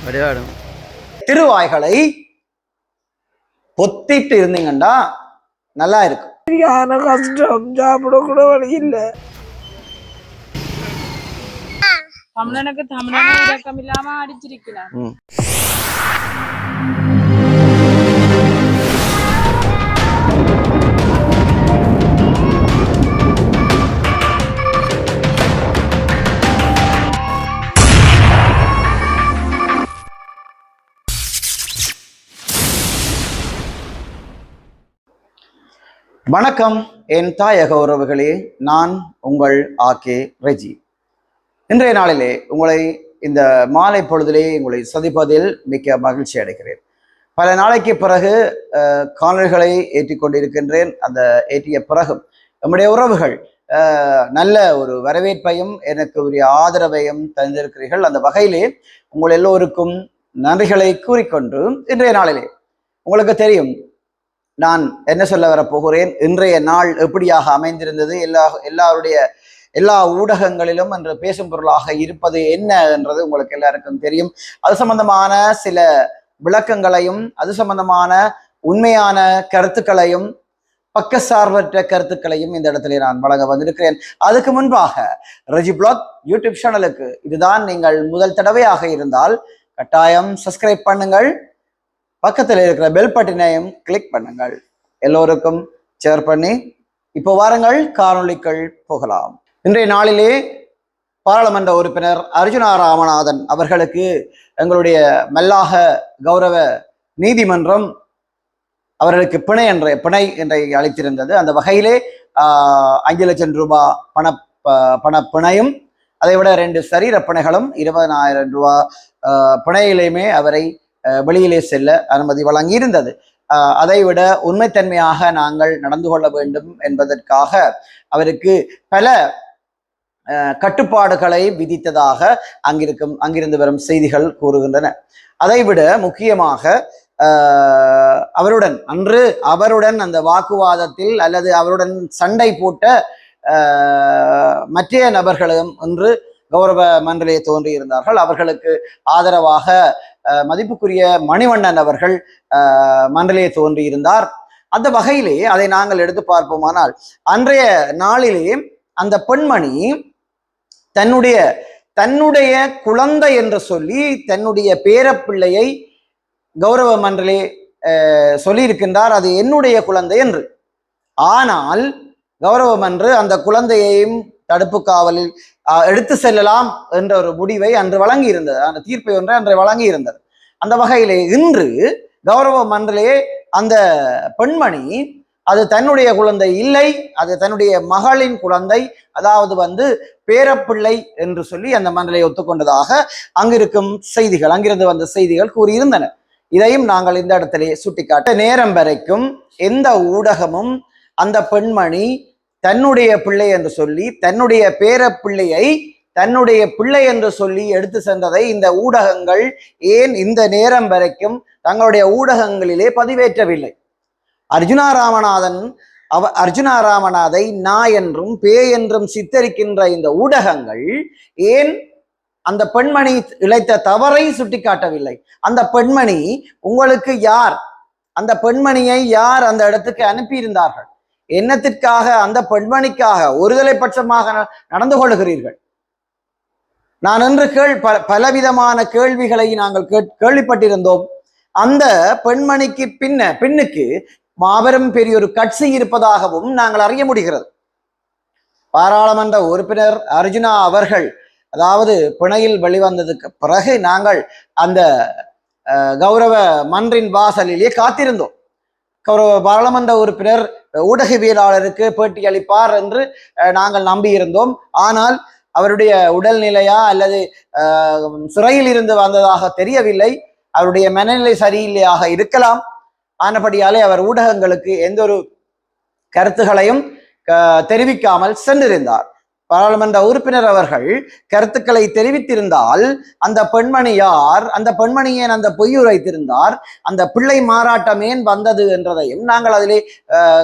விளையாடும் திருவாய்களை பொத்திட்டு இருந்தீங்கன்னா நல்லா இருக்கும். கஷ்டம், சாப்பிட கூட வழி இல்லை. தமிழனுக்கு தமிழனை இறக்கம் இல்லாம அடிச்சிருக்கிறான். வணக்கம் என் தாயக உறவுகளே, நான் உங்கள் ஆகே ரெஜி. இன்றைய நாளிலே உங்களை இந்த மாலை பொழுதிலே உங்களை சந்திப்பதில் மிக்க மகிழ்ச்சி அடைகிறேன். பல நாளைக்கு பிறகு காணொளிகளை ஏற்றிக்கொண்டிருக்கின்றேன். அந்த ஏற்றிய பிறகு நம்முடைய உறவுகள் நல்ல ஒரு வரவேற்பையும் எனக்கு உரிய ஆதரவையும் தந்திருக்கிறீர்கள். அந்த வகையிலே உங்கள் எல்லோருக்கும் நன்றிகளை கூறிக்கொண்டு இன்றைய நாளிலே உங்களுக்கு தெரியும் நான் என்ன சொல்ல வரப்போகிறேன். இன்றைய நாள் எப்படியாக அமைந்திருந்தது, எல்லா ஊடகங்களிலும் என்று பேசும் பொருளாக இருப்பது என்ன என்றது உங்களுக்கு எல்லாருக்கும் தெரியும். அது சம்பந்தமான சில விளக்கங்களையும் அது சம்பந்தமான உண்மையான கருத்துக்களையும் பக்கசார்பற்ற கருத்துக்களையும் இந்த இடத்துல நான் வழங்க வந்திருக்கிறேன். அதுக்கு முன்பாக ரெஜி பிளாக் யூடியூப் சேனலுக்கு இதுதான் நீங்கள் முதல் தடவையாக இருந்தால் கட்டாயம் சப்ஸ்கிரைப் பண்ணுங்கள், பக்கத்தில் இருக்கிற பெல் பட்டினையும் கிளிக் பண்ணுங்கள், எல்லோருக்கும் ஷேர் பண்ணி இப்போ வாருங்கள் காணொளிகள் போகலாம். இன்றைய நாளிலே பாராளுமன்ற உறுப்பினர் அர்ஜுனா ராமநாதன் அவர்களுக்கு எங்களுடைய மல்லாக கௌரவ நீதிமன்றம் அவர்களுக்கு பிணை என்றை அளித்திருந்தது. அந்த வகையிலே 5 லட்சம் ரூபாய் பண பிணையும் அதை விட 2 சரீர பிணைகளும் 20,000 ரூபாய் பிணையிலையுமே அவரை வெளியிலே செல்ல அனுமதி வழங்கி இருந்தது. அதை விட உண்மைத்தன்மையாக நாங்கள் நடந்து கொள்ள வேண்டும் என்பதற்காக அவருக்கு பல கட்டுப்பாடுகளை விதித்ததாக அங்கிருந்து வரும் செய்திகள் கூறுகின்றன. அதை விட முக்கியமாக அவருடன் அந்த வாக்குவாதத்தில் அல்லது அவருடன் சண்டை போட்ட மற்ற நபர்களும் இன்று கௌரவ மன்றலே தோன்றியிருந்தார்கள். அவர்களுக்கு ஆதரவாக மதிப்புக்குரிய மணிவண்ணன் அவர்கள் மன்றலே தோன்றியிருந்தார். அந்த வகையிலே அதை நாங்கள் எடுத்து பார்ப்போமானால் அன்றைய நாளிலே அந்த பெண்மணி தன்னுடைய குழந்தை என்று சொல்லி தன்னுடைய பேரப்பிள்ளையை கௌரவ மன்றலே சொல்லியிருக்கின்றார், அது என்னுடைய குழந்தை என்று. ஆனால் கௌரவ மன்று அந்த குழந்தையையும் தடுப்பு காவலில் எடுத்து செல்லலாம் என்ற ஒரு முடிவை அன்று வழங்கி இருந்தது, அந்த தீர்ப்பை ஒன்றை அன்றை வழங்கி இருந்தது. அந்த வகையிலே இன்று கௌரவ மன்றலே அந்த பெண்மணி அது தன்னுடைய குழந்தை இல்லை, அது தன்னுடைய மகளின் குழந்தை, அதாவது பேரப்பிள்ளை என்று சொல்லி அந்த மன்றலை ஒத்துக்கொண்டதாக அங்கிருந்து வந்த செய்திகள் கூறியிருந்தன. இதையும் நாங்கள் இந்த இடத்திலே சுட்டிக்காட்ட நேரம் வரைக்கும் எந்த ஊடகமும் அந்த பெண்மணி தன்னுடைய பிள்ளை என்று சொல்லி தன்னுடைய பேரப்பிள்ளையை தன்னுடைய பிள்ளை என்று சொல்லி எடுத்து சென்றதை இந்த ஊடகங்கள் ஏன் இந்த நேரம் வரைக்கும் தங்களுடைய ஊடகங்களிலே பதிவேற்றவில்லை? அர்ஜுனா ராமநாதை நாய் என்றும் பே என்றும் சித்தரிக்கின்ற இந்த ஊடகங்கள் ஏன் அந்த பெண்மணி இழைத்த தவறை சுட்டிக்காட்டவில்லை? அந்த பெண்மணி உங்களுக்கு யார்? அந்த பெண்மணியை யார் அந்த இடத்துக்கு அனுப்பியிருந்தார்கள்? என்னத்திற்காக அந்த பெண்மணிக்காக ஒருதலை பட்சமாக நடந்து கொள்கிறீர்கள்? நான் என்று பலவிதமான கேள்விகளை நாங்கள் கேள்விப்பட்டிருந்தோம். அந்த பெண்மணிக்கு பின்னுக்கு மாபெரும் பெரிய ஒரு கட்சி இருப்பதாகவும் நாங்கள் அறிய முடிகிறது. பாராளுமன்ற உறுப்பினர் அர்ஜுனா அவர்கள் அதாவது பிணையில் வெளிவந்ததுக்கு பிறகு நாங்கள் அந்த கௌரவ மன்றின் வாசலிலே காத்திருந்தோம். கௌரவ பாராளுமன்ற உறுப்பினர் ஊடகவியலாளருக்கு பேட்டி அளிப்பார் என்று நாங்கள் நம்பியிருந்தோம். ஆனால் அவருடைய உடல்நிலையா அல்லது சிறையில் இருந்து வந்ததாக தெரியவில்லை. அவருடைய மனநிலை சரியில்லையாக இருக்கலாம். ஆனபடியாலே அவர் ஊடகங்களுக்கு எந்த ஒரு கருத்துகளையும் தெரிவிக்காமல் சென்றிருந்தார். பாராளுமன்ற உறுப்பினர் அவர்கள் கருத்துக்களை தெரிவித்திருந்தால் அந்த பெண்மணி யார், அந்த பெண்மணியேன் அந்த பொய் உரைத்திருந்தார், அந்த பிள்ளை மாறாட்டம் ஏன் வந்தது என்றதையும் நாங்கள் அதிலே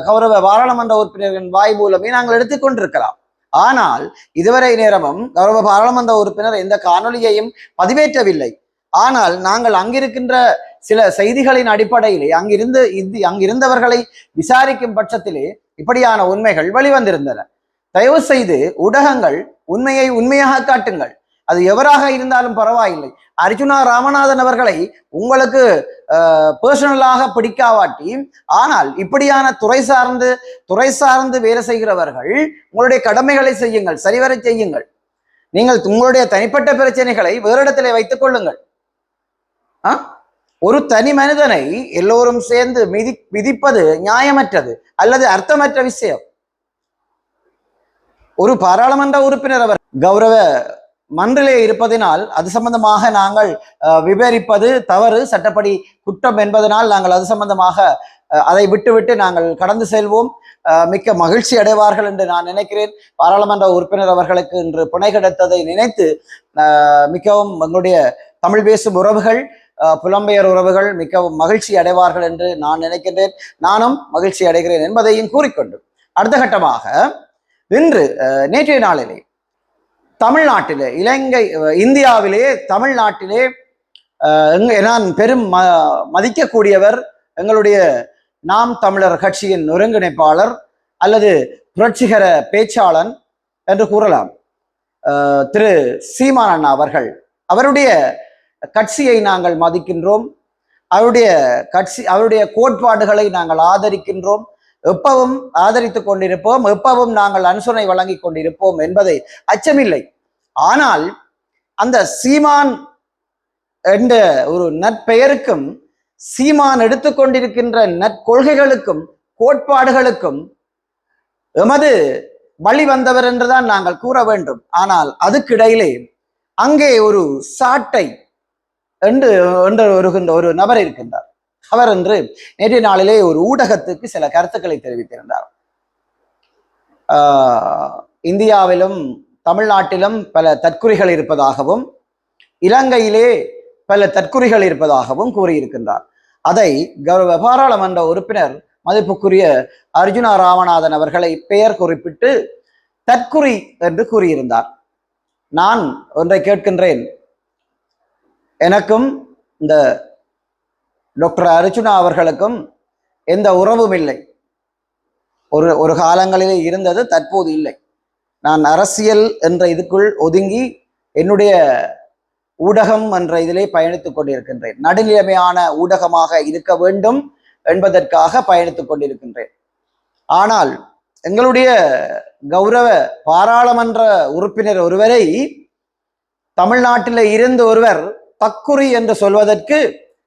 கௌரவ பாராளுமன்ற உறுப்பினர்களின் வாய் மூலமே நாங்கள் எடுத்துக்கொண்டிருக்கலாம். ஆனால் இதுவரை நேரமும் கௌரவ பாராளுமன்ற உறுப்பினர் எந்த காணொலியையும் பதிவேற்றவில்லை. ஆனால் நாங்கள் அங்கிருக்கின்ற சில செய்திகளின் அடிப்படையிலே அங்கிருந்தவர்களை விசாரிக்கும் பட்சத்திலே இப்படியான உண்மைகள் வெளிவந்திருந்தன. தயவு செய்து ஊடகங்கள் உண்மையை உண்மையாக காட்டுங்கள். அது எவராக இருந்தாலும் பரவாயில்லை. அர்ஜுனா ராமநாதன் அவர்களை உங்களுக்கு பர்சனலாக பிடிக்காவாட்டி, ஆனால் இப்படியான துறை சார்ந்து வேலை செய்கிறவர்கள் உங்களுடைய கடமைகளை செய்யுங்கள், சரிவர செய்யுங்கள். நீங்கள் உங்களுடைய தனிப்பட்ட பிரச்சனைகளை வேறு இடத்திலே வைத்துக் கொள்ளுங்கள். ஒரு தனி மனிதனை எல்லோரும் சேர்ந்து விதிப்பது நியாயமற்றது அல்லது அர்த்தமற்ற விஷயம். ஒரு பாராளுமன்ற உறுப்பினர் அவர் கௌரவ மன்றிலே இருப்பதினால் அது சம்பந்தமாக நாங்கள் விவரிப்பது தவறு, சட்டப்படி குற்றம் என்பதனால் நாங்கள் அது சம்பந்தமாக அதை விட்டுவிட்டு நாங்கள் கடந்து செல்வோம். மிக்க மகிழ்ச்சி அடைவார்கள் என்று நான் நினைக்கிறேன். பாராளுமன்ற உறுப்பினர் அவர்களுக்கு இன்று பிணை கிடைத்ததை நினைத்து மிகவும் எங்களுடைய தமிழ் பேசும் உறவுகள், புலம்பெயர் உறவுகள் மிகவும் மகிழ்ச்சி அடைவார்கள் என்று நான் நினைக்கின்றேன். நானும் மகிழ்ச்சி அடைகிறேன் என்பதையும் கூறிக்கொண்டு அடுத்த கட்டமாக இன்று நேற்றைய நாளிலே தமிழ்நாட்டிலே இந்தியாவிலே தமிழ்நாட்டிலே நான் பெரும் மதிக்கக்கூடியவர் எங்களுடைய நாம் தமிழர் கட்சியின் ஒருங்கிணைப்பாளர் அல்லது புரட்சிகர பேச்சாளன் என்று கூறலாம், திரு சீமான் அண்ணா அவர்கள். அவருடைய கட்சியை நாங்கள் மதிக்கின்றோம். அவருடைய கோட்பாடுகளை நாங்கள் ஆதரிக்கின்றோம். எப்பவும் ஆதரித்துக் கொண்டிருப்போம், எப்பவும் நாங்கள் அனுசரணை வழங்கி கொண்டிருப்போம் என்பதை அச்சமில்லை. ஆனால் அந்த சீமான் என்ற ஒரு நற்பெயருக்கும் சீமான் எடுத்துக்கொண்டிருக்கின்ற நற்கொள்கைகளுக்கும் கோட்பாடுகளுக்கும் எமது வழி வந்தவர் என்றுதான் நாங்கள் கூற வேண்டும். ஆனால் அதுக்கிடையிலே அங்கே ஒரு சாட்டை என்று வருகின்ற ஒரு நபர் இருக்கின்றார். அவர் என்று நேற்றைய நாளிலே ஒரு ஊடகத்துக்கு சில கருத்துக்களை தெரிவித்திருந்தார். இந்தியாவிலும் தமிழ்நாட்டிலும் பல தற்குறிகள் இருப்பதாகவும் இலங்கையிலே பல தற்குறிகள் இருப்பதாகவும் கூறியிருக்கின்றார். அதை கௌரவ பாராளுமன்ற உறுப்பினர் மதிப்புக்குரிய அர்ஜுனா ராமநாதன் அவர்களை பெயர் குறிப்பிட்டு தற்குறி என்று கூறியிருந்தார். நான் ஒன்றை கேட்கின்றேன். எனக்கும் இந்த டாக்டர் அர்ஜுனா அவர்களுக்கும் எந்த உறவும் இல்லை. ஒரு காலங்களிலே இருந்தது, தற்போது இல்லை. நான் அரசியல் என்ற இதுக்குள் ஒதுங்கி என்னுடைய ஊடகம் என்ற இதிலே பயணித்துக் கொண்டிருக்கின்றேன். நடுநிலைமையான ஊடகமாக இருக்க வேண்டும் என்பதற்காக பயணித்துக் கொண்டிருக்கின்றேன். ஆனால் எங்களுடைய கௌரவ பாராளுமன்ற உறுப்பினர் ஒருவரை தமிழ்நாட்டில் இருந்து ஒருவர் தக்குறி என்று சொல்வதற்கு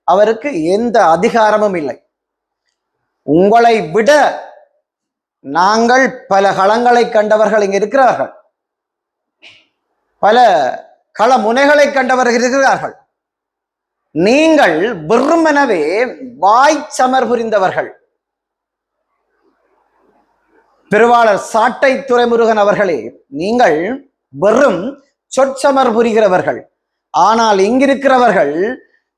அவருக்கு எந்த அதிகாரமும் இல்லை. உங்களை விட நாங்கள் பல களங்களை கண்டவர்கள் இங்கு இருக்கிறார்கள், பல கள முனைகளை கண்டவர்கள் இருக்கிறார்கள். நீங்கள் வெறுமெனவே வாய்ச்சமர் புரிந்தவர்கள். பெருவாளர் சாட்டை துரைமுருகன் அவர்களே, நீங்கள் வெறும் சொற்சமர் புரிகிறவர்கள். ஆனால் இங்கிருக்கிறவர்கள்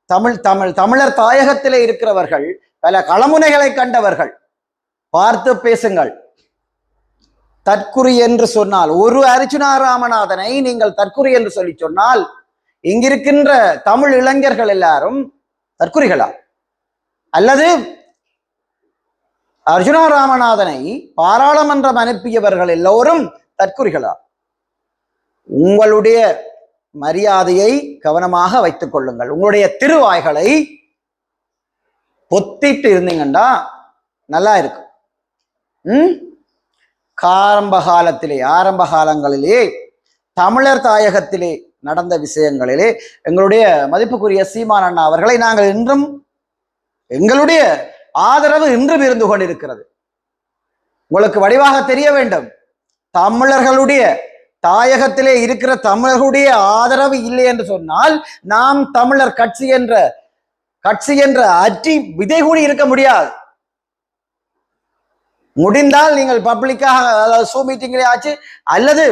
தமிழர் தாயகத்திலே இருக்கிறவர்கள் பல களமுனைகளை கண்டவர்கள். பார்த்து பேசுங்கள். தற்குறி என்று சொன்னால், ஒரு அர்ஜுனா ராமநாதனை நீங்கள் தற்குறி என்று சொல்லி சொன்னால் இங்கிருக்கின்ற தமிழ் இளைஞர்கள் எல்லாரும் தற்குறிகளா? அல்லது அர்ஜுனா ராமநாதனை பாராளுமன்றம் அனுப்பியவர்கள் எல்லோரும் தற்குறிகளா? உங்களுடைய மரியாதையை கவனமாக வைத்துக் கொள்ளுங்கள். உங்களுடைய திருவாய்களை பொத்திட்டு இருந்தீங்கன்னா நல்லா இருக்கும். ஆரம்ப காலங்களிலே தமிழர் தாயகத்திலே நடந்த விஷயங்களிலே எங்களுடைய மதிப்புக்குரிய சீமான் அண்ணா அவர்களை நாங்கள் இன்றும் எங்களுடைய ஆதரவு இன்றும் இருந்து கொண்டிருக்கிறது. உங்களுக்கு வடிவாக தெரிய வேண்டும், தமிழர்களுடைய தாயகத்திலே இருக்கிற தமிழர்களுடைய ஆதரவு இல்லை என்று சொன்னால் நாம் தமிழர் கட்சி என்ற அற்றி விதை கூடி இருக்க முடியாது. முடிந்தால் நீங்கள் பப்ளிக்காக சோ மீட்டிங்களே ஆச்சு அல்லது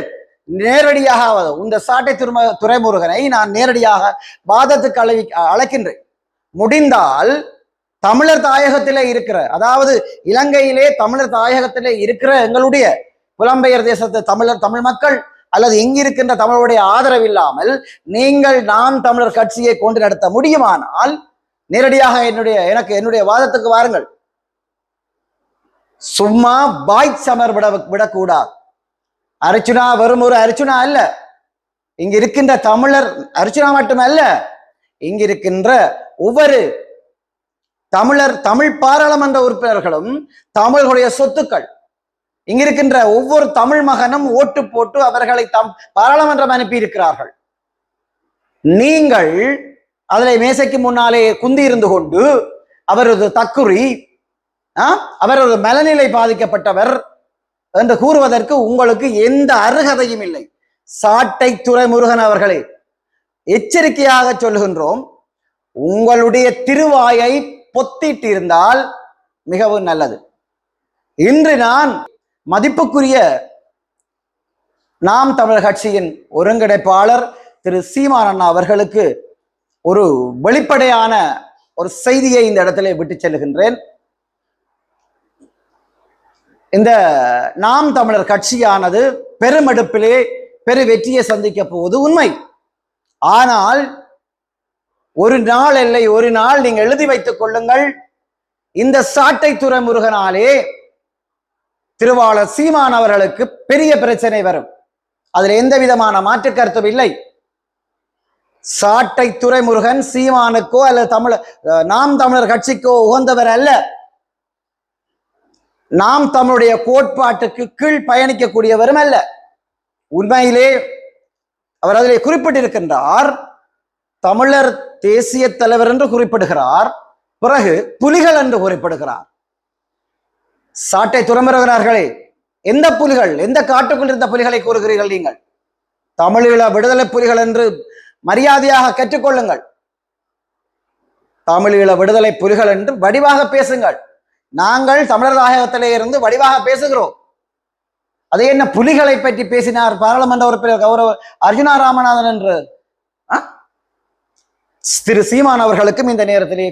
நேரடியாக இந்த சாட்டை துரைமுருகனை நான் நேரடியாக வாதத்துக்கு அழைக்கின்றேன். முடிந்தால் தமிழர் தாயகத்திலே இருக்கிற, அதாவது இலங்கையிலே தமிழர் தாயகத்திலே இருக்கிற எங்களுடைய புலம்பெயர் தேசத்து தமிழ் மக்கள் அல்லது இங்கிருக்கின்ற தமிழருடைய ஆதரவு இல்லாமல் நீங்கள் நாம் தமிழர் கட்சியை கொண்டு நடத்த முடியுமானால் நேரடியாக என்னுடைய வாதத்துக்கு வாருங்கள். சும்மா பாய் சமர் விடக்கூடாது. அர்ச்சுனா வெறும் ஒரு அர்ச்சுனா அல்ல, இங்க இருக்கின்ற தமிழர் அர்ச்சுனா மட்டுமல்ல, இங்க இருக்கின்ற ஒவ்வொரு தமிழ் பாராளுமன்ற உறுப்பினர்களும் தமிழர்களுடைய சொத்துக்கள். இங்க இருக்கின்ற ஒவ்வொரு தமிழ் மகனும் ஓட்டு போட்டு அவர்களை பாராளுமன்றம் அனுப்பி இருக்கிறார்கள். நீங்கள் அதில் மேசைக்கு முன்னாலே குந்தி இருந்து கொண்டு அவரது தக்குறி, அவர் ஒரு மனநிலை பாதிக்கப்பட்டவர் என்று கூறுவதற்கு உங்களுக்கு எந்த அருகதையும் இல்லை. சாட்டை துரைமுருகன் அவர்களே, எச்சரிக்கையாக சொல்லுகின்றோம், உங்களுடைய திருவாயை பொத்திட்டு இருந்தால் மிகவும் நல்லது. இன்று நான் மதிப்புக்குரிய நாம் தமிழர் கட்சியின் ஒருங்கிணைப்பாளர் திரு சீமான் அண்ணா அவர்களுக்கு ஒரு வெளிப்படையான ஒரு செய்தியை இந்த இடத்திலே விட்டு செல்லுகின்றேன். இந்த நாம் தமிழர் கட்சியானது பெருமெடுப்பிலே பெரு வெற்றியை சந்திக்க போவது உண்மை. ஆனால் ஒரு நாள் இல்லை, ஒரு நாள் நீங்க எழுதி வைத்துக் கொள்ளுங்கள், இந்த சாட்டை துரைமுருகனாலே திருவாளர் சீமான் அவர்களுக்கு பெரிய பிரச்சனை வரும். அதுல எந்த விதமான மாற்று கருத்தும் இல்லை. சாட்டை துரைமுருகன் சீமானுக்கோ அல்லது நாம் தமிழர் கட்சிக்கோ உகந்தவர் அல்ல. நாம் தமிழுடைய கோட்பாட்டுக்கு கீழ் பயணிக்கக்கூடியவரும் அல்ல. உண்மையிலே அவர் அதிலே குறிப்பிட்டிருக்கின்றார், தமிழர் தேசிய தலைவர் என்று குறிப்பிடுகிறார், பிறகு புலிகள் என்று குறிப்பிடுகிறார். சாட்டை துரைமுருகனார்களே, எந்த புலிகள், எந்த காட்டுக்குள் இருந்த புலிகளை கூறுகிறீர்கள் நீங்கள்? தமிழீழ விடுதலை புலிகள் என்று மரியாதையாக கற்றுக்கொள்ளுங்கள். தமிழீழ விடுதலை புலிகள் என்று வடிவாக பேசுங்கள். நாங்கள் தமிழர் தாயகத்திலே இருந்து வடிவாக பேசுகிறோம். அதே என்ன புலிகளை பற்றி பேசினார் பாராளுமன்ற உறுப்பினர் கௌரவ அர்ஜுனா ராமநாதன் என்று திரு சீமான் அவர்களுக்கும் இந்த நேரத்திலே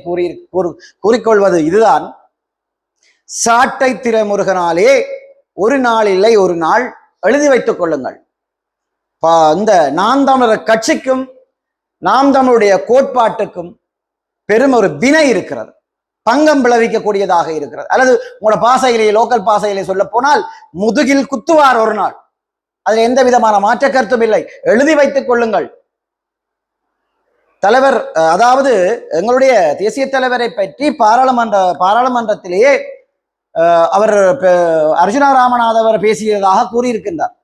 கூறிக்கொள்வது இதுதான், சாட்டை திரைமுருகனாலே ஒரு நாள் இல்லை ஒரு நாள் எழுதி வைத்துக் கொள்ளுங்கள். இந்த நாம் தமிழர் கட்சிக்கும் நாம் தமிழுடைய கோட்பாட்டுக்கும் பெரும் ஒரு வினை இருக்கிறது, பங்கம் விளைவிக்கக்கூடியதாக இருக்கிறது. அல்லது உங்களோட பாசையிலே, லோக்கல் பாசையிலே சொல்ல போனால் முதுகில் குத்துவார் ஒரு நாள். அதில் எந்த விதமான மாற்ற கருத்தும் இல்லை. எழுதி வைத்துக் கொள்ளுங்கள். தலைவர், அதாவது எங்களுடைய தேசிய தலைவரை பற்றி பாராளுமன்றத்திலேயே அவர் அர்ஜுனா ராமநாதன் அவர் பேசியதாக கூறியிருக்கின்றார்.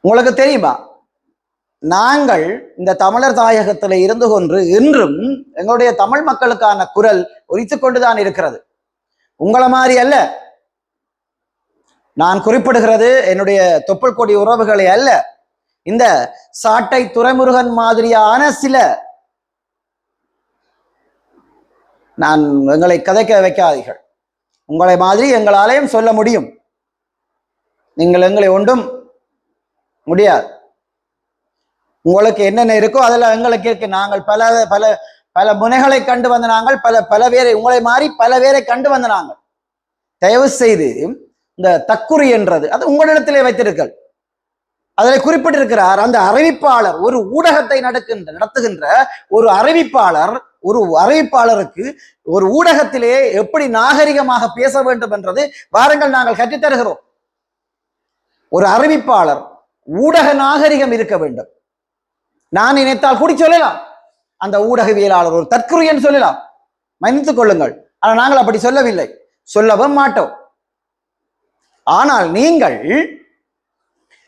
உங்களுக்கு தெரியுமா, நாங்கள் இந்த தமிழர் தாயகத்தில் இருந்து கொண்டு இன்றும் எங்களுடைய தமிழ் மக்களுக்கான குரல் ஒலித்துக் கொண்டுதான் இருக்கிறது. உங்களை மாதிரி அல்ல. நான் குறிப்பிடுகிறது என்னுடைய தொப்புள் கொடி உறவுகளை அல்ல, இந்த சாட்டை துரைமுருகன் மாதிரியான சில, நான் எங்களை கதைக்க வைக்காதீர்கள். உங்களை மாதிரி எங்களாலேயும் சொல்ல முடியும், நீங்கள் எங்களை ஒன்றும் முடியாது. உங்களுக்கு என்னென்ன இருக்கோ அதெல்லாம் எங்களுக்கு இருக்கு. நாங்கள் பல பல பல முனைகளை கண்டு வந்த நாங்கள், பல பேரை, உங்களை மாறி பல பேரை கண்டு வந்த நாங்கள். தயவு செய்து இந்த தக்குறி என்றது அது உங்களிடத்திலே வைத்திருக்கள். அதில் குறிப்பிட்டிருக்கிறார், அந்த அறிவிப்பாளர், ஒரு ஊடகத்தை நடத்துகின்ற ஒரு அறிவிப்பாளருக்கு ஒரு ஊடகத்திலே எப்படி நாகரிகமாக பேச வேண்டும் என்றது வாருங்கள் நாங்கள் கற்றுத்தருகிறோம். ஒரு அறிவிப்பாளர் ஊடக நாகரிகம் இருக்க வேண்டும். நான் நினைத்தால் கூடி சொல்லலாம், அந்த ஊடகவியலாளர் ஒரு தற்குறியன்னு சொல்லலாம், மன்னித்துக் கொள்ளுங்கள். ஆனால் நாங்கள் அப்படி சொல்லவில்லை, சொல்லவும் மாட்டோம். ஆனால் நீங்கள்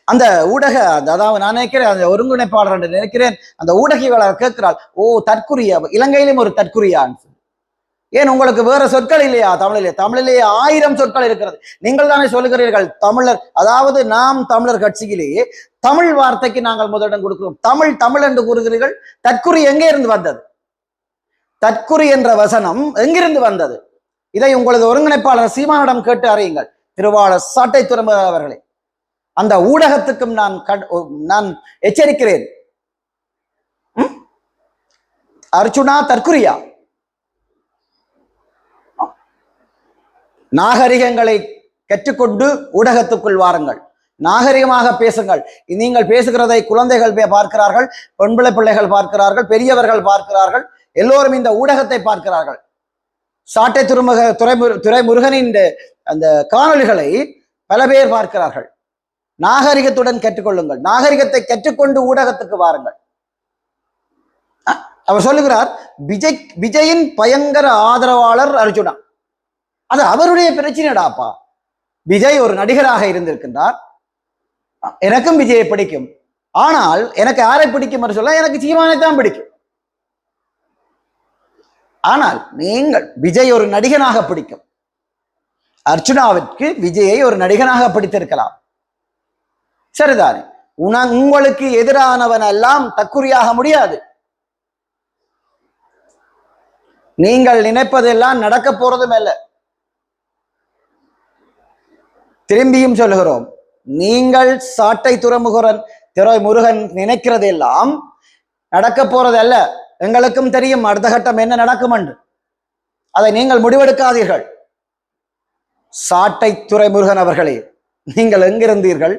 அந்த ஊடக, அதாவது நான் நினைக்கிறேன் அந்த ஒருங்கிணைப்பாளர் என்று நினைக்கிறேன், அந்த ஊடகவியலாளர் கேட்கிறாள், ஓ தற்குறியா, இலங்கையிலும் ஒரு தற்குறியான்னு. ஏன் உங்களுக்கு வேற சொற்கள் இல்லையா? தமிழிலே 1000 சொற்கள் இருக்கிறது. நீங்கள் தானே சொல்லுகிறீர்கள் தமிழர், அதாவது நாம் தமிழர் கட்சியிலேயே தமிழ் வார்த்தைக்கு நாங்கள் முதலிடம் கொடுக்கிறோம். தமிழ் என்று கூறுகிறீர்கள். தற்குறி எங்கே இருந்து வந்தது? தற்குறி என்ற வசனம் எங்கிருந்து வந்தது? இதை உங்களது ஒருங்கிணைப்பாளர் சீமானிடம் கேட்டு அறியுங்கள். திருவாளர் சாட்டை துரைமுருகன் அவர்களே, அந்த ஊடகத்துக்கும் நான் எச்சரிக்கிறேன். அர்ச்சுனா தற்குறியா? நாகரிகங்களை கற்றுக்கொண்டு ஊடகத்துக்குள் வாருங்கள். நாகரிகமாக பேசுங்கள். நீங்கள் பேசுகிறதை குழந்தைகள் பார்க்கிறார்கள், பெண்பிள்ளை பிள்ளைகள் பார்க்கிறார்கள், பெரியவர்கள் பார்க்கிறார்கள், எல்லோரும் இந்த ஊடகத்தை பார்க்கிறார்கள். சாட்டை துரைமுருகனின் அந்த காணொளிகளை பல பேர் பார்க்கிறார்கள். நாகரிகத்துடன் கற்றுக்கொள்ளுங்கள். நாகரிகத்தை கற்றுக்கொண்டு ஊடகத்துக்கு வாருங்கள். அவர் சொல்லுகிறார், விஜயின் பயங்கர ஆதரவாளர் அர்ஜுனா. அது அவருடைய பிரச்சனைடாப்பா. விஜய் ஒரு நடிகராக இருந்திருக்கின்றார். எனக்கும் விஜயை பிடிக்கும். ஆனால் எனக்கு யாரை பிடிக்கும் என்று சொல்ல, எனக்கு சீமானை தான் பிடிக்கும். ஆனால் நீங்கள் விஜய் ஒரு நடிகனாக பிடிக்கும். அர்ச்சுனாவிற்கு விஜயை ஒரு நடிகனாக பிடித்திருக்கலாம். சரிதானே? உங்களுக்கு எதிரானவன் எல்லாம் தற்குறியாக முடியாது. நீங்கள் நினைப்பதெல்லாம் நடக்க போறதும் அல்ல. திரும்பியும் சொல்லுகிறோம், நீங்கள் சாட்டை துரைமுருகன் நினைக்கிறதெல்லாம் நடக்க போறதல்ல. எங்களுக்கும் தெரியும் அடுத்த கட்டம் என்ன நடக்கும் என்று. அதை நீங்கள் முடிவெடுக்காதீர்கள். சாட்டை துரைமுருகன் அவர்களே, நீங்கள் எங்கிருந்தீர்கள்?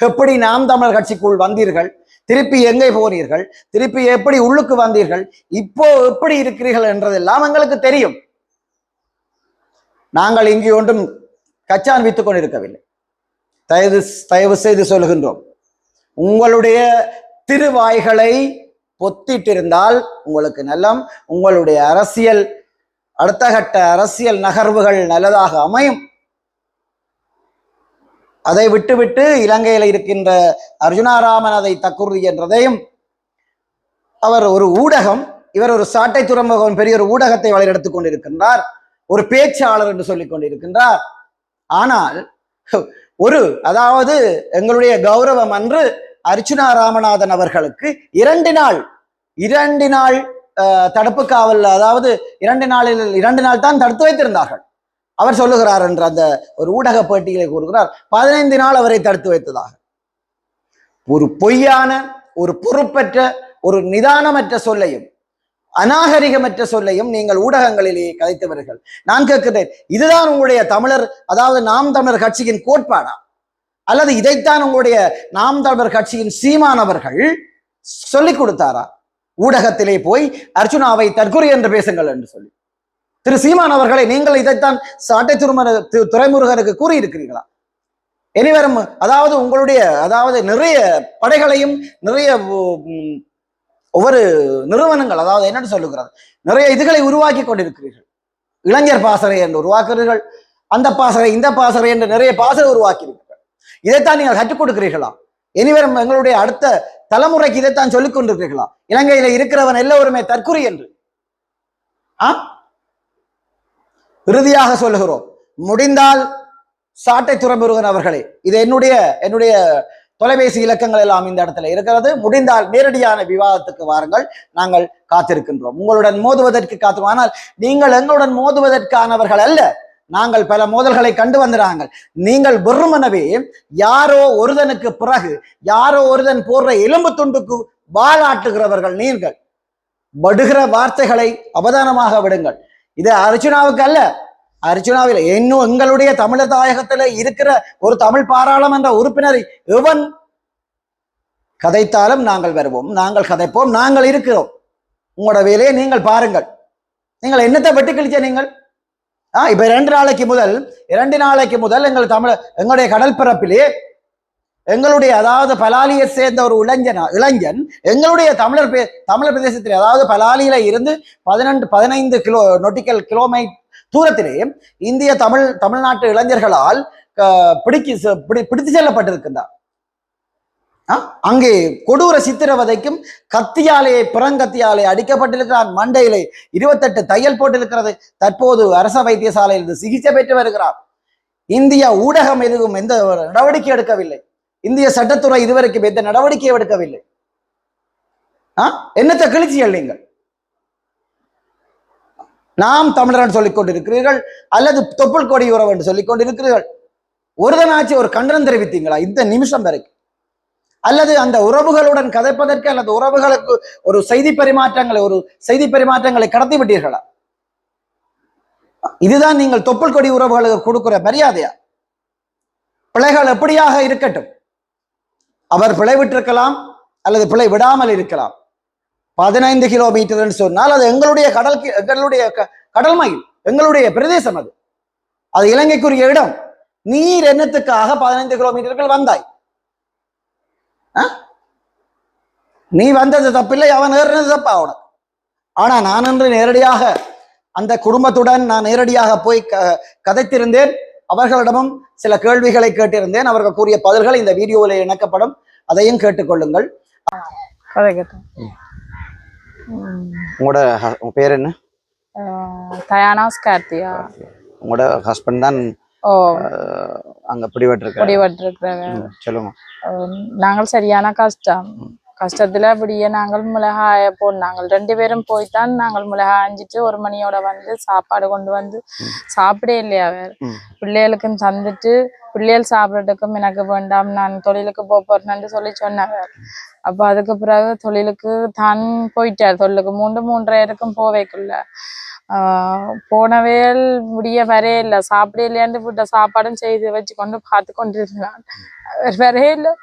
எப்படி நாம் தமிழர் கட்சிக்குள் வந்தீர்கள்? திருப்பி எங்கே போனீர்கள்? திருப்பி எப்படி உள்ளுக்கு வந்தீர்கள்? இப்போ எப்படி இருக்கிறீர்கள் என்றதெல்லாம் எங்களுக்கு தெரியும். நாங்கள் இங்கு ஒன்றும் கச்சான் வைத்துக் கொண்டிருக்கவில்லை. தயவு செய்து சொல்லுகின்றோம், உங்களுடைய திருவாய்களை பொத்திட்டிருந்தால் உங்களுக்கு நல்லம். உங்களுடைய அரசியல் அடுத்த கட்ட அரசியல் நகர்வுகள் நல்லதாக அமையும். அதை விட்டுவிட்டு இலங்கையில் இருக்கின்ற அர்ஜுனாராமன் அதை தக்குறுதி என்றதையும், அவர் ஒரு ஊடகம், இவர் ஒரு சாட்டை துறைமுகம் பெரிய ஒரு ஊடகத்தை வழிநடத்திக் கொண்டிருக்கின்றார், ஒரு பேச்சாளர் என்று சொல்லிக் கொண்டிருக்கின்றார். ஆனால் அதாவது எங்களுடைய கௌரவம் அன்று அர்ச்சுனா ராமநாதன் அவர்களுக்கு 2 நாள் தடுப்பு காவல், அதாவது 2 நாள் தான் தடுத்து வைத்திருந்தார்கள். அவர் சொல்லுகிறார் என்ற அந்த ஒரு ஊடக பேட்டிகளை கூறுகிறார், 15 நாள் அவரை தடுத்து வைத்ததாக. ஒரு பொய்யான, ஒரு பொறுப்பற்ற, ஒரு நிதானமற்ற சொல்லையும் அநாகரிகமற்ற சொல்லையும் நீங்கள் ஊடகங்களிலேயே கதைத்தவர்கள். நான் கேட்கிறேன், இதுதான் உங்களுடைய தமிழர், அதாவது நாம் தமிழர் கட்சியின் கோட்பாடா? அல்லது இதைத்தான் உங்களுடைய நாம் தமிழர் கட்சியின் சீமானவர்கள் சொல்லிக் கொடுத்தாரா? ஊடகத்திலே போய் அர்ச்சுனாவை தற்கொலை என்று பேசுங்கள் என்று சொல்லி திரு சீமான் அவர்களை நீங்கள் இதைத்தான் சாட்டை துரைமுருகனுக்கு கூறியிருக்கிறீர்களா? இனிவரும் அதாவது உங்களுடைய நிறைய படைகளையும் நிறைய ஒவ்வொரு நிறுவனங்கள், அதாவது என்னன்னு சொல்லுகிறது, நிறைய இதுகளை உருவாக்கி கொண்டிருக்கிறீர்கள். இளைஞர் பாசறை என்று உருவாக்குறீர்கள், அந்த பாசறை இந்த பாசறை என்று நிறைய பாசறை உருவாக்கியிருக்கிறீர்கள். இதைத்தான் நீங்கள் கற்றுக் கொடுக்கிறீர்களா? இனிவரும் எங்களுடைய அடுத்த தலைமுறைக்கு இதைத்தான் சொல்லிக் கொண்டிருக்கிறீர்களா? இலங்கையில இருக்கிறவன் எல்லோருமே தற்குறி என்று. இறுதியாக சொல்லுகிறோம், முடிந்தால் சாட்டை துரைமுருகன் அவர்களே, இது என்னுடைய தொலைபேசி இலக்கங்கள் எல்லாம் இந்த இடத்துல இருக்கிறது. முடிந்தால் நேரடியான விவாதத்துக்கு வாருங்கள், நாங்கள் காத்திருக்கின்றோம். உங்களுடன் மோதுவதற்கு காத்திருக்கோம். ஆனால் நீங்கள் எங்களுடன் மோதுவதற்கானவர்கள் அல்ல. நாங்கள் பல மோதல்களை கண்டு வந்துறாங்க. நீங்கள் வெறுமனவே யாரோ ஒருதனுக்கு பிறகு யாரோ ஒருதன் போடுற எலும்பு துண்டுக்கு வாலாட்டுகிறவர்கள். நீங்கள் படுகிற வார்த்தைகளை அவதானமாக விடுங்கள். இது அர்ச்சுனாவுக்கு அல்ல. அர்ச்சுனாவில் இன்னும் எங்களுடைய தமிழர் தாயகத்தில் இருக்கிற ஒரு தமிழ் பாராளுமன்ற உறுப்பினரை எவன் கதைத்தாலும் நாங்கள் வருவோம், நாங்கள் கதைப்போம், நாங்கள் இருக்கிறோம். உங்களோட வேலையை நீங்கள் பாருங்கள். நீங்கள் என்னத்தை வெட்டி கிழிச்ச நீங்கள்? இப்ப 2 நாளைக்கு முதல் எங்களுடைய கடல் பரப்பிலே எங்களுடைய அதாவது பலாலியை சேர்ந்த ஒரு இளைஞன் எங்களுடைய தமிழர் பிரதேசத்திலே, அதாவது பலாலியில இருந்து 15 கிலோமீட்டர் தூரத்திலே இந்திய தமிழ்நாட்டு இளைஞர்களால் பிடித்து செல்லப்பட்டிருக்கின்றார். அங்கே கொடூர சித்திரவதைக்கும் பிறங்கத்தியாலே அடிக்கப்பட்டிருக்கிறார். மண்டையிலே 28 தையல் போட்டிருக்கிறது. தற்போது அரச வைத்தியசாலையில் சிகிச்சை பெற்று வருகிறார். இந்திய ஊடகம் எதுவும் எந்த நடவடிக்கை எடுக்கவில்லை. இந்திய சட்டத்துறை இதுவரைக்கும் எந்த நடவடிக்கையை எடுக்கவில்லை. என்னத்தை கிழிச்சியல் நீங்கள்? நாம் தமிழர் சொல்லிக் கொண்டிருக்கிறீர்கள், அல்லது தொப்புள் கொடி உறவு என்று சொல்லிக் கொண்டிருக்கிறீர்கள். ஒருதனாச்சு ஒரு கண்டனம் தெரிவித்தீங்களா இந்த நிமிஷம் வரைக்கும்? அல்லது அந்த உறவுகளுடன் கதைப்பதற்கு அல்லது உறவுகளுக்கு ஒரு செய்தி பரிமாற்றங்களை கடத்தி விட்டீர்களா? இதுதான் நீங்கள் தொப்புள் கொடி உறவுகளுக்கு கொடுக்கிற மரியாதையா? பிள்ளைகள் எப்படியாக இருக்கட்டும், அவர் பிழை விட்டிருக்கலாம் அல்லது பிழை விடாமல் இருக்கலாம். 15 கிலோமீட்டர் சொன்னால் அது எங்களுடைய கடல் மைல், எங்களுடைய பிரதேசம். அது இலங்கைக்குரிய இடம். நீர் என்னத்துக்காக 15 கிலோமீட்டர்கள் வந்தாய்? நீ வந்தது தப்பில்லை, அவன் ஏறினது தப்பா உனக்கு. ஆனா நான் என்று நேரடியாக அந்த குடும்பத்துடன் நான் நேரடியாக போய் கதைத்திருந்தேன். அவர்களிடமும் சில கேள்விகளை கேட்டிருந்தேன். அவர்கள் கூறிய பதில்கள் இந்த வீடியோவில் இணைக்கப்படும், அதையும் கேட்டுக்கொள்ளுங்கள். உங்களோட உங்க பேர் என்ன? தயானாஸ் கார்த்தியா. உங்களோட ஹஸ்பண்ட் தான் அங்க பிடிபட்டிருக்கிறாங்க. சொல்லுங்க. நாங்கள் சரியான கஷ்டத்துல இப்படியே நாங்கள் மிளகாய போனாங்கள் 2 பேரும் போய்தான் நாங்கள் மிளகாய் அஞ்சிட்டு 1 மணியோட வந்து சாப்பாடு கொண்டு வந்து சாப்பிடே இல்லையா வேற பிள்ளைகளுக்கும் தந்துட்டு பிள்ளைகள் சாப்பிடறதுக்கும் எனக்கு வேண்டாம், நான் தொழிலுக்கு போறேன்னு சொல்லி சொன்னாங்க. அப்ப அதுக்கு பிறகு தொழிலுக்கு தான் போயிட்டார். தொழிலுக்கு 3-3:30 போக வைக்கல. போனவேல் முடிய வரையே இல்லை, சாப்பிட இல்லையாண்டு விட்ட சாப்பாடும் செய்து வச்சு கொண்டு பார்த்து கொண்டிருந்தான். வரவே இல்லை.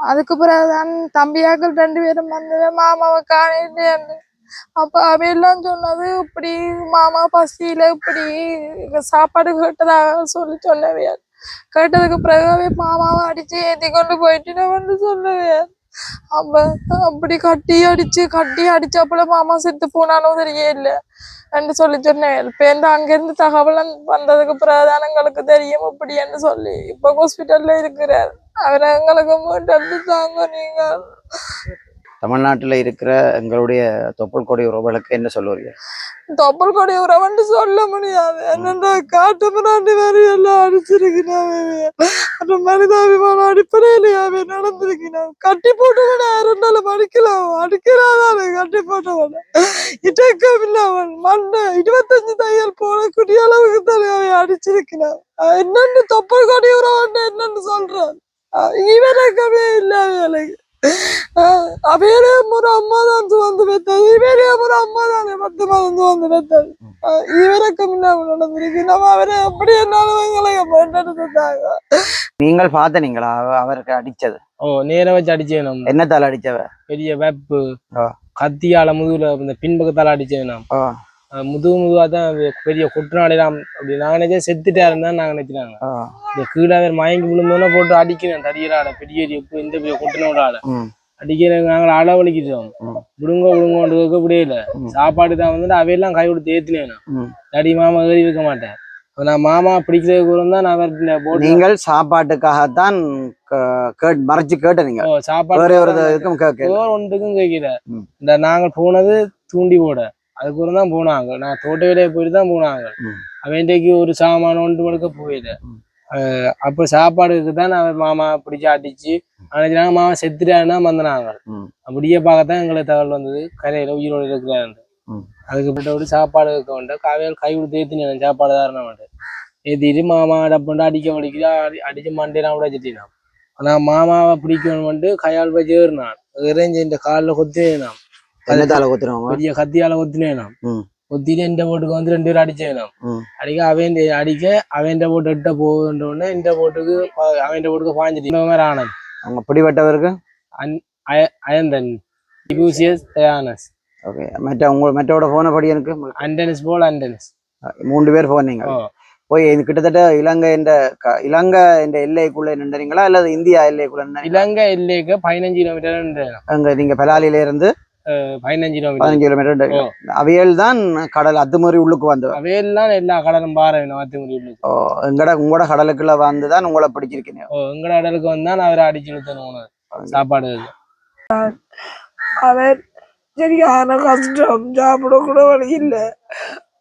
அதுக்கு பிறகுதான் தம்பியாக்கள் 2 பேரும் வந்து மாமாவை காணலையாண்டு. அப்ப அவையெல்லாம் சொன்னது இப்படி மாமா பசியில இப்படி சாப்பாடு கேட்டதாக சொல்லி சொன்னவையார். கேட்டதுக்கு பிறகு மாமாவை அடிச்சு ஏத்தி கொண்டு போயிட்டு வந்து சொல்லவையார். அப்படி கட்டி அடிச்சப்பல மாமா செத்து போனானோ தெரிய இல்லை என்று சொல்லி சொன்னேன். இப்ப அங்கிருந்து தகவல் வந்ததுக்கு பிறகுதான் எங்களுக்கு தெரியும் இப்படி என்று சொல்லி இப்ப ஹாஸ்பிட்டல்ல இருக்கிறார். அவரை எங்களுக்கு மீட்டு தாங்க. நீங்க தமிழ்நாட்டில் இருக்கிற எங்களுடைய தொப்புள் கொடி உறவுகளுக்கு என்ன சொல்லுவீங்க? தொப்புள் கொடி உறவுன்னு சொல்ல முடியாது. என்னென்ன காட்டு மிராண்டி மாதிரி எல்லாம் அடிச்சிருக்கிறாவே, மனிதாபிமானம் அடிப்படையிலேயாவே நடந்திருக்கிறான். கட்டி போட்டவன இருந்தாலும் அடிக்கிறாதானே கட்டி போட்டவன இட்டக்கம் இல்லாமல் மண்ண 25 தையல் போல குடிய அளவுக்கு தலையாவே அடிச்சிருக்கிறான். என்னன்னு தொப்புள் கொடி உறவுன்னு என்னன்னு சொல்றான்? இவரக்கவே இல்லை வேலைக்கு. அவையிலே ஒரு அம்மா தான் வந்து பெற்றது. இவரே ஒரு அம்மா தானே 10 மாதம் வந்து பெற்றது. இவரக்கம் இல்லாம நடந்திருக்கு. நம்ம அவரை எப்படி என்னாலும் எங்களை. நீங்கள் பார்த்தீங்களா அவருக்கு அடிச்சது? நேர வச்சு அடிச்சேன். என்னத்தால அடிச்சவ? பெரிய வேப்பு கத்தியால முதுகுல இந்த பின்பக்கத்தால அடிச்சேன். முதுவாதான் பெரிய குற்றவாளிலாம் அப்படி நாங்க நினைச்சா செத்துட்டாருன்னு தான் நாங்க நினைச்சாங்க. இந்த கீழே மயங்கி விழுந்தோன்னா போட்டு அடிக்கிறேன் தடியராட பெரிய இந்த பெரிய குற்றனோட அடிக்கிறேன். நாங்கள் அளவழிக்கிட்டோம். விடுங்கோண்டு முடியல. சாப்பாடு தான் வந்துட்டு அவையெல்லாம் கை கொடுத்து ஏத்தினேன். தடி மாமா ஏறி இருக்க மாட்டேன். நான் மாமா பிடிக்கிறதுக்கு தான் நான் போட்டு. நீங்கள் சாப்பாட்டுக்காகத்தான் மறைச்சு கேட்டீங்க? சாப்பாடு ஒன்றுக்கும் கேட்கல. இந்த நாங்கள் போனது தூண்டி போட, அதுக்கு தான் போனாங்க. நான் தோட்ட வேலையை போயிட்டு தான் போனாங்க. அவன்றைக்கு ஒரு சாமான ஒன்று மடுக்க போயில. அப்ப சாப்பாடுக்கு தான் அவன் மாமா பிடிச்சி அடிச்சு நினைச்சாங்க. மாமா செத்துட்டாருன்னா வந்தனாங்க. அப்படியே பார்க்கத்தான் எங்களுக்கு தகவல் வந்தது கரையில உயிரோடு இருக்கிறாரு. அதுக்கு பிறகு சாப்பாடு இருக்க வேண்டாம். காவையால் கை கொடுத்து ஏத்தினேன். சாப்பாடு தாரண மாட்டேன் ஏத்திட்டு மாமா டப்புண்டு அடிக்க வலிக்கிறா. அடிச்சு மண்டையெல்லாம் கூட வச்சுட்டினான். ஆனா மாமாவை பிடிக்கணும்ட்டு கையால் போய் ஏறினான். இறைஞ்சி இந்த காலில் கொத்தினான். பெரிய கத்தியால கொத்தினேனாம். கொத்திட்டு இந்த போட்டுக்கு வந்து 2 பேரும் அடிச்சேனாம். அடிக்க அவன் போட்டு எட்ட போகுன்றோடனே இந்த போட்டுக்கு அவன் போட்டுக்கு பாஞ்சிட்டு இந்த மாதிரி ஆனது. அவங்க பிடிபட்டவருக்கு அயந்தன் தயானஸ். ஓகே. மற்றோட போன படி எனக்கு அண்டனிஸ் போல் அண்டனிஸ் 3 பேர் போனீங்க. போய் கிட்டத்தட்ட இலங்கை என்ற எல்லைக்குள்ள நின்றீங்களா அல்லது இந்தியா எல்லைக்குள்ள? இலங்கை எல்லைக்கு 15 கிலோமீட்டர். அங்க நீங்க பெலாலில இருந்து 15 கிலோமீட்டர். அவையல் தான் கடல் அத்துமீறி உள்ளுக்கு வந்து அவையல் தான் எல்லா கடலும் பாருங்க. அத்துமீறி உள்ளுக்கு உங்களோட கடலுக்குள்ள வந்துதான் உங்களை பிடிச்சிருக்கீங்க. எங்கட கடலுக்கு வந்தா அவரை அடிச்சு இழுத்தணும் சாப்பாடு. அவர் சரியான கஷ்டம், சாப்பிட கூட வழி இல்லை.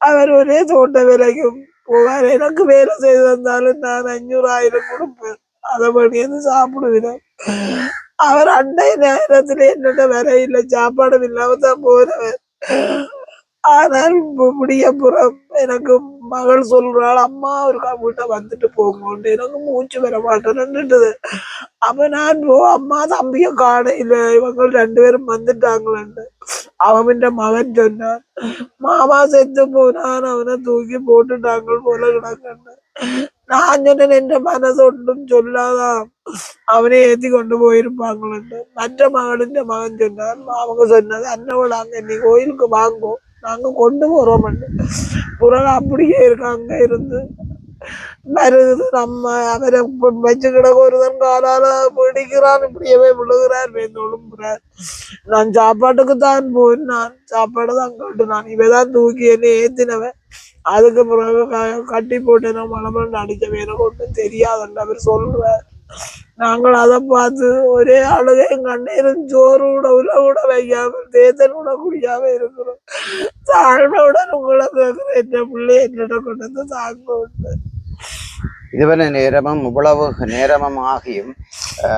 அவர் ஒரே தோட்ட வேலைக்கும் போவார். எனக்கு வேலை செய்து வந்தாலும் நான் 500,000 கொடுப்பேன். அதை பண்ணி சாப்பிடுவேன். அவர் அண்டை நேரத்துல என்னோட வேற இல்லை, சாப்பாடும் இல்லாம தான் போறவர். ஆனால் முடியப்புறம் எனக்கு மகள் சொல்றாள், அம்மா ஒரு வீட்டை வந்துட்டு போங்கோண்டு. எனக்கு மூச்சு வர மாட்டேன்னுட்டுது. அப்ப நான் அம்மா தம்பிய காண இல்லை, இவங்க 2 பேரும் வந்துட்டாங்களேன்னு அவன் மகன் சொன்னான். மாமா செத்து போனான், அவனை தூக்கி போட்டுட்டாங்க போல கிடக்குன்னு. நான் சொன்னேன் என்ற மனசு ஒன்றும் சொல்லாதான் அவனே ஏத்தி கொண்டு போயிருப்பாங்களு. மற்ற மகளின் மகன் சொன்னார், அவங்க சொன்னது அண்ணவள் அங்க நீ கோயிலுக்கு வாங்கோ நாங்க கொண்டு போறோம். புறக அப்படியே இருக்காங்க இருந்து வருது. நம்ம அவரை வச்சு கிடக்க ஒருதன் காலால பிடிக்கிறான், இப்படியவே விழுகிறார், ஒழுங்குறார். நான் சாப்பாட்டுக்கு தான் போய் நான் சாப்பாடு தான் கேட்டு நான் இவதான் தூக்கி என்ன ஏத்தினவன். அதுக்கு பிறகு கட்டி போட்டு நான் மலமலன்னு அடிச்ச வேற ஒன்றும் தெரியாதுன்னு அவர் சொல்றார். நாங்கள் அதை பார்த்து ஒரே அழுகையும் கண்ணீரும் சோறு கூட உள்ள கூட வைக்காம தேத்தன் கூட குடியாம இருக்கிறோம். தாழ்வுடன் உங்களை கேட்குற என்ன பிள்ளை என்னிட கொண்டு வந்து தாங்க விட்டு இதுவரை நேரமும் இவ்வளவு நேரமும் ஆகியும்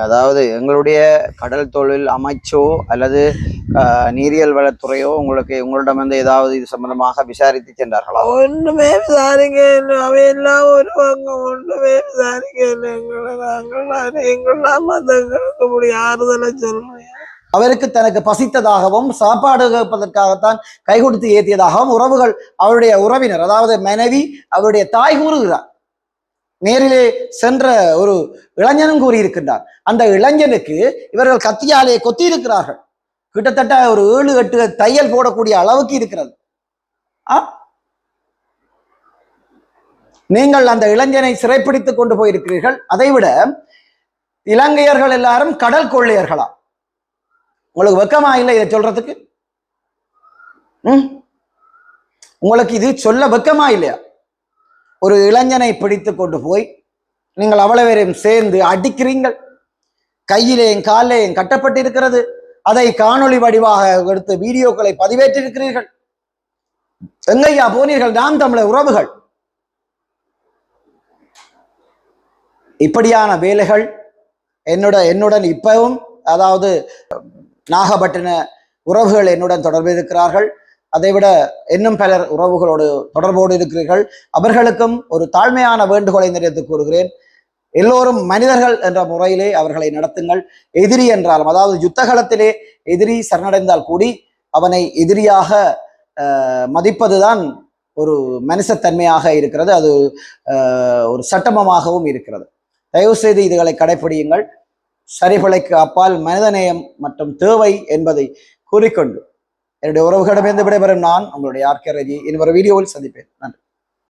அதாவது எங்களுடைய கடல் தொழில் அமைச்சோ அல்லது நீரியல் வளத்துறையோ உங்களிடம் வந்து ஏதாவது இது சம்பந்தமாக விசாரித்து சென்றார்களா? ஒண்ணுமே விசாரிக்க அவையெல்லாம் வருவாங்க, ஒண்ணுமே விசாரிக்க எங்கெல்லாம் மதங்களுக்கு இப்படி ஆறுதலை சொல்றேன். அவருக்கு தனக்கு பசித்ததாகவும் சாப்பாடு கேட்பதற்காகத்தான் கை கொடுத்து ஏற்றியதாகவும் உறவுகள் அவருடைய உறவினர் அதாவது மனைவி அவருடைய தாய் கூறுகிறார். நேரிலே சென்ற ஒரு இளைஞனும் கூறியிருக்கின்றார். அந்த இளைஞனுக்கு இவர்கள் கத்தியாலே கொத்தி இருக்கிறார்கள். கிட்டத்தட்ட ஒரு 7-8 தையல் போடக்கூடிய அளவுக்கு இருக்கிறது. நீங்கள் அந்த இளைஞனை சிறைப்பிடித்துக் கொண்டு போயிருக்கிறீர்கள். அதைவிட இலங்கையர்கள் எல்லாரும் கடல் கொள்ளையர்களா? உங்களுக்கு வெக்கமா இல்லை இதை சொல்றதுக்கு? உங்களுக்கு இது சொல்ல வெக்கமா இல்லையா? ஒரு இளைஞனை பிடித்து கொண்டு போய் நீங்கள் அவ்வளவு பேரையும் சேர்ந்து அடிக்கிறீங்கள். கையிலேயும் காலையும் கட்டப்பட்டிருக்கிறது. அதை காணொளி வடிவாக எடுத்து வீடியோக்களை பதிவேற்றிருக்கிறீர்கள். எங்கையா போனீர்கள் நாம் தமிழர் உறவுகள்? இப்படியான வேலைகள் என்னுடன் இப்பவும் அதாவது நாகப்பட்டின உறவுகள் என்னுடன் தொடர்பு இருக்கிறார்கள். அதைவிட இன்னும் பலர் உறவுகளோடு தொடர்போடு இருக்கிறீர்கள். அவர்களுக்கும் ஒரு தாழ்மையான வேண்டுகோளை நிறைவேற்றி கூறுகிறேன். எல்லோரும் மனிதர்கள் என்ற முறையிலே அவர்களை நடத்துங்கள். எதிரி என்றாலும் அதாவது யுத்தகலத்திலே எதிரி சரணடைந்தால் கூடி அவனை எதிரியாக மதிப்பதுதான் ஒரு மனுஷத்தன்மையாக இருக்கிறது. அது ஒரு சட்டமமாகவும் இருக்கிறது. தயவு செய்து இதுகளை கடைபிடியுங்கள். சரிபலைக்கு அப்பால் மனிதநேயம் மற்றும் தேவை என்பதை கூறிக்கொண்டு என்னுடைய உறவுகளிடமிருந்து விடைபெறும் நான் உங்களுடைய ஆர்கே ரஜி. இனி ஒரு வீடியோவில் சந்திப்பேன். நன்றி.